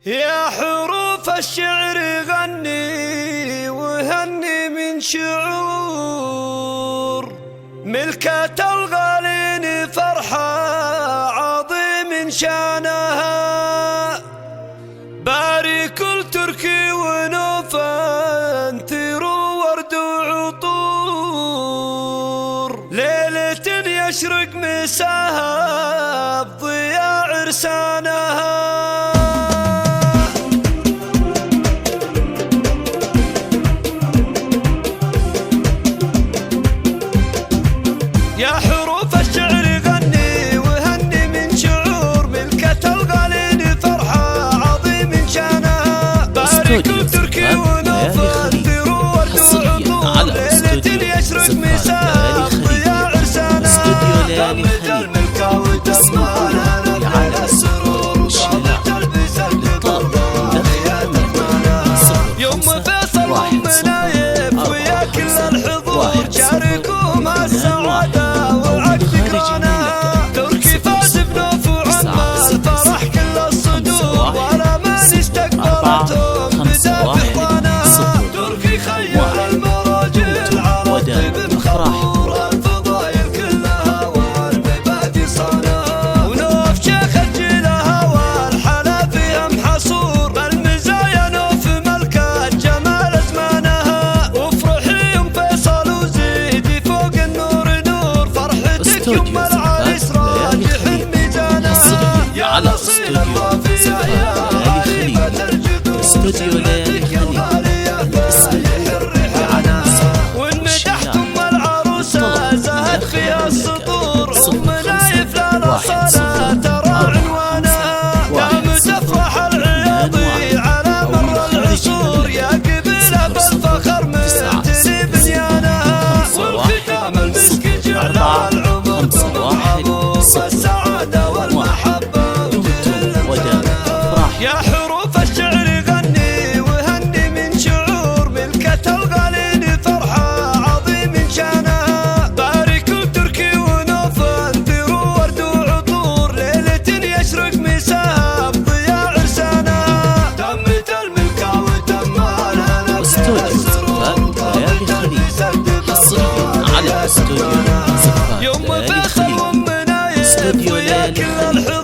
يا حروف الشعر غني وهني من شعور ملكة الغالين فرحة عظيم شانها. باري كل تركي ونوفا ثيروا ورد وعطور، ليلة يشرق مساها بضياء عرسانها. يا حروف الشعر غني وهني من شعور ملكة الغالين فرحة عظيم شانها. بارك تركي ونوفا ثيروا ورد وعطور، ليلة يشرق مساها بضياء عرسانها. دمت الملكة وتمالها ليلة السرور، وقامت البسد بالضوء هي تكمالها. يوم فيصل ومنايف ويا كل الحضور شاركوهم السعادة تركي فاز بنوف وعمال فرح كل الصدور، ولا من استقبلتهم بدافع ضناها. تركي خير المراجل على الطيب مخبور، الفضايل كلها والمبادئ صانها. ونوف شيخ الجيلها والحلا فيها محصور، بالمزايا نوف ملكة جمال زمانها. وافرحي يوم فيصل وزيدي فوق النور نور، فرحتك يوم العريس راجح ميزانها. يا نصير الله في عريبة الجذور، ليلتك يا غالية فايح الريحانة. وإن مدحتم العروسة زهد فيها السطور، ومنايف لا صلاة ترى عنوانها. دام تفرح العياضي على مر العصور، يا قبيلة بالفخر ممتلي بنيانها. والختام المسك جعل العمر بالعمر والسعادة والمحبة يا حروف الشعر غني وهني من شعور ملكة الغالين فرحة عظيم شانها. بارك تركي ونوفا ثيروا ورد وعطور، ليلة يشرق مساها بضياء عرسانها. تمت الملكة وتمالها ليلة السرور، وقامت البسد بالضوء هي تكمالها. يوم فيصل ومنايف ويا كل الحضور